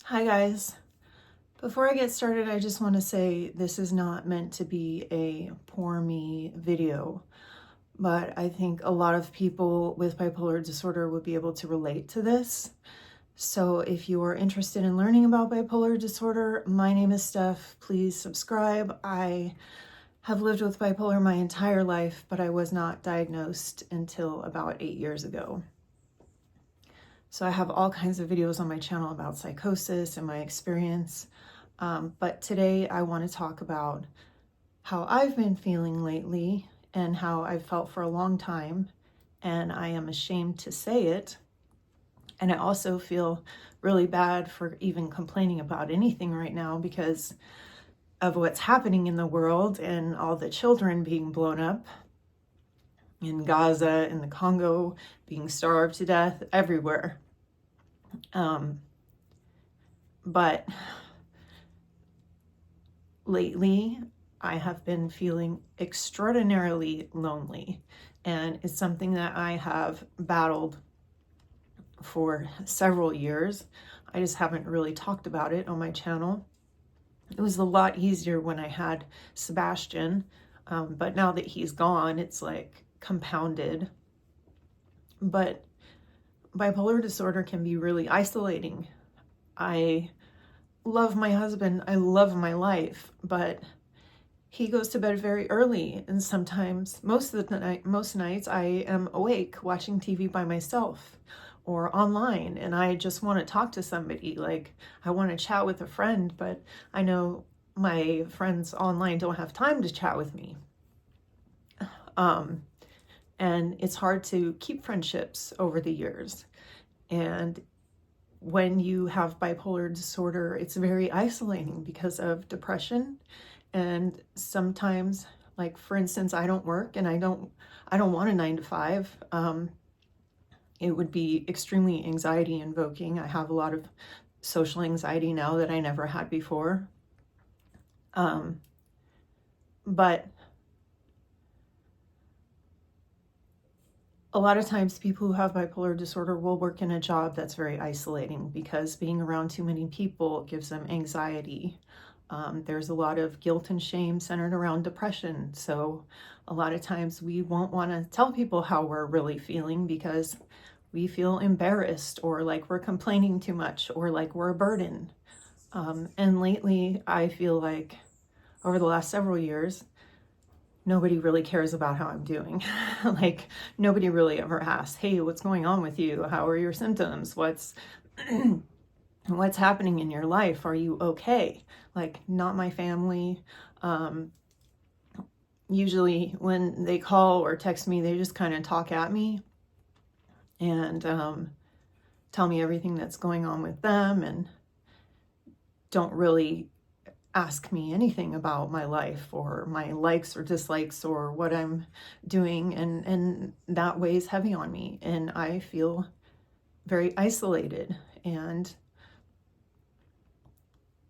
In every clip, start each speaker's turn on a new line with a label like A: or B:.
A: Hi guys. Before I get started, I just want to say this is not meant to be a poor me video, but I think a lot of people with bipolar disorder would be able to relate to this. So if you are interested in learning about bipolar disorder, my name is Steph. Please subscribe. I have lived with bipolar my entire life, but I was not diagnosed until about 8 years ago. So I have all kinds of videos on my channel about psychosis and my experience. But today I want to talk about how I've been feeling lately and how I've felt for a long time. And I am ashamed to say it. And I also feel really bad for even complaining about anything right now because of what's happening in the world and all the children being blown up in Gaza, in the Congo, being starved to death everywhere. But lately, I have been feeling extraordinarily lonely, and it's something that I have battled for several years. I just haven't really talked about it on my channel. It was a lot easier when I had Sebastian, but now that he's gone, it's like compounded. But bipolar disorder can be really isolating. I love my husband, I love my life, but he goes to bed very early, and sometimes most nights I am awake watching TV by myself or online, and I just want to talk to somebody. Like, I want to chat with a friend, but I know my friends online don't have time to chat with me. And it's hard to keep friendships over the years. And when you have bipolar disorder, it's very isolating because of depression. And sometimes, like for instance, I don't work and I don't want a 9 to 5. It would be extremely anxiety invoking. I have a lot of social anxiety now that I never had before. But a lot of times people who have bipolar disorder will work in a job that's very isolating because being around too many people gives them anxiety. There's a lot of guilt and shame centered around depression. So a lot of times we won't want to tell people how we're really feeling because we feel embarrassed or like we're complaining too much or like we're a burden. And lately I feel like over the last several years, nobody really cares about how I'm doing. Like, nobody really ever asks, hey, what's going on with you? How are your symptoms? What's happening in your life? Are you okay? Like, not my family. Usually when they call or text me, they just kind of talk at me and tell me everything that's going on with them and don't really ask me anything about my life or my likes or dislikes or what I'm doing, and that weighs heavy on me, and I feel very isolated. And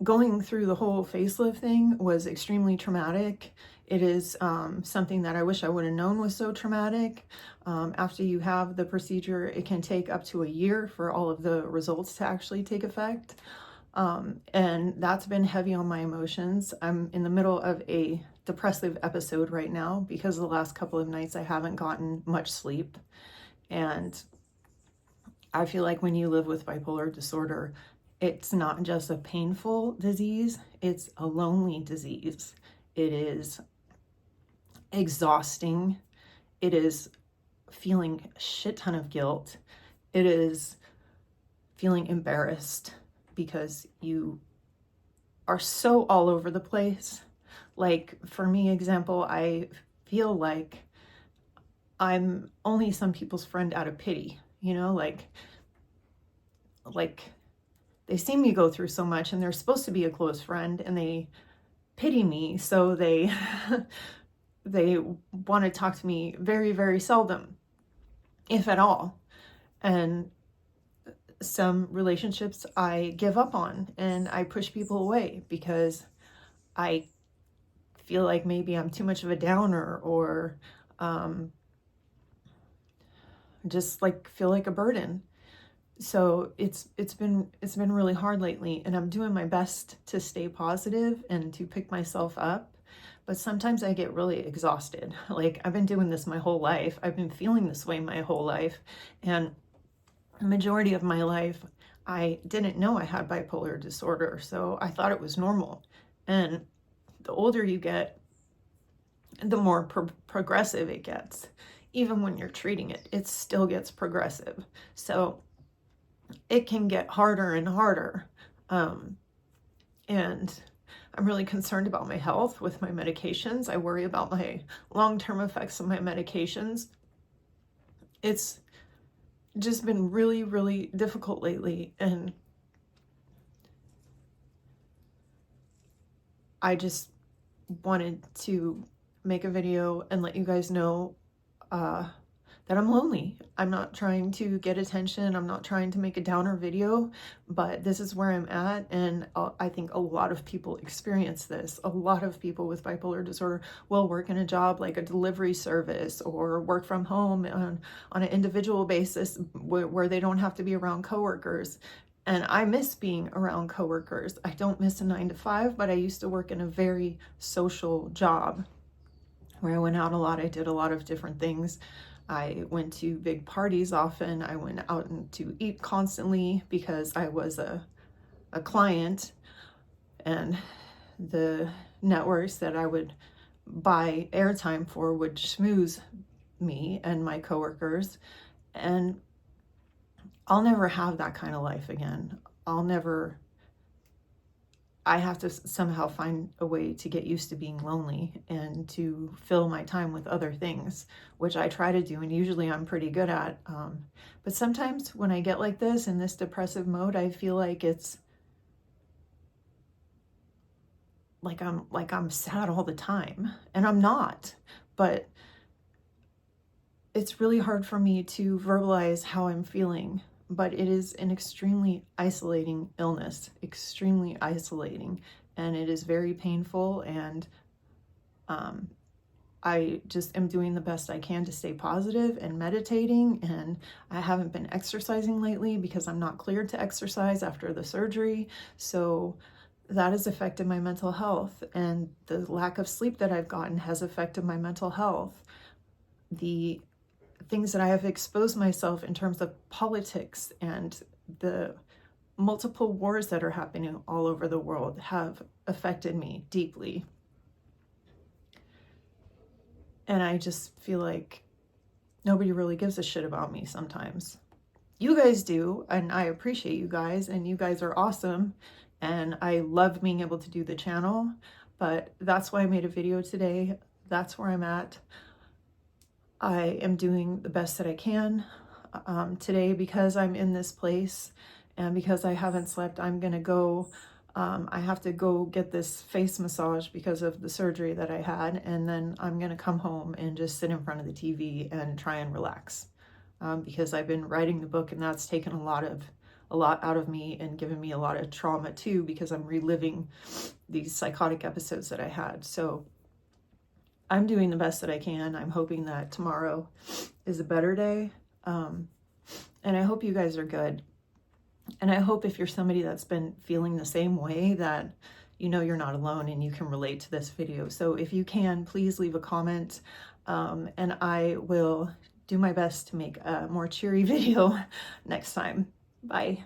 A: going through the whole facelift thing was extremely traumatic. It is something that I wish I would have known was so traumatic. After you have the procedure, it can take up to a year for all of the results to actually take effect. And that's been heavy on my emotions. I'm in the middle of a depressive episode right now because the last couple of nights I haven't gotten much sleep. And I feel like when you live with bipolar disorder, it's not just a painful disease, it's a lonely disease. It is exhausting. It is feeling a shit ton of guilt. It is feeling embarrassed because you are so all over the place. Like, for me, example, I feel like I'm only some people's friend out of pity, you know, like they see me go through so much and they're supposed to be a close friend and they pity me. So they, they want to talk to me very, very seldom, if at all. And some relationships I give up on and I push people away because I feel like maybe I'm too much of a downer or just like feel like a burden. So it's been really hard lately, and I'm doing my best to stay positive and to pick myself up. But sometimes I get really exhausted. Like, I've been doing this my whole life. I've been feeling this way my whole life. And the majority of my life, I didn't know I had bipolar disorder. So I thought it was normal. And the older you get, the more progressive it gets. Even when you're treating it, it still gets progressive. So it can get harder and harder. And I'm really concerned about my health with my medications. I worry about my long-term effects of my medications. It's just been really, really difficult lately. And I just wanted to make a video and let you guys know that I'm lonely. I'm not trying to get attention. I'm not trying to make a downer video, but this is where I'm at. And I think a lot of people experience this. A lot of people with bipolar disorder will work in a job like a delivery service or work from home on an individual basis where they don't have to be around coworkers. And I miss being around coworkers. I don't miss a 9-to-5, but I used to work in a very social job where I went out a lot. I did a lot of different things. I went to big parties often. I went out to eat constantly because I was a client, and the networks that I would buy airtime for would schmooze me and my coworkers. And I'll never have that kind of life again. I have to somehow find a way to get used to being lonely and to fill my time with other things, which I try to do, and usually I'm pretty good at. But sometimes when I get like this, in this depressive mode, I feel like it's like I'm sad all the time, and I'm not. But it's really hard for me to verbalize how I'm feeling. But it is an extremely isolating illness, extremely isolating, and it is very painful. And I just am doing the best I can to stay positive and meditating. And I haven't been exercising lately because I'm not cleared to exercise after the surgery. So that has affected my mental health, and the lack of sleep that I've gotten has affected my mental health. The things that I have exposed myself in terms of politics and the multiple wars that are happening all over the world have affected me deeply. And I just feel like nobody really gives a shit about me sometimes. You guys do, and I appreciate you guys, and you guys are awesome, and I love being able to do the channel, but that's why I made a video today. That's where I'm at. I am doing the best that I can today because I'm in this place, and because I haven't slept. I'm gonna go, I have to go get this face massage because of the surgery that I had, and then I'm gonna come home and just sit in front of the TV and try and relax, because I've been writing the book, and that's taken a lot out of me and given me a lot of trauma too, because I'm reliving these psychotic episodes that I had. So I'm doing the best that I can. I'm hoping that tomorrow is a better day. And I hope you guys are good. And I hope if you're somebody that's been feeling the same way, that you know you're not alone and you can relate to this video. So if you can, please leave a comment, and I will do my best to make a more cheery video next time. Bye.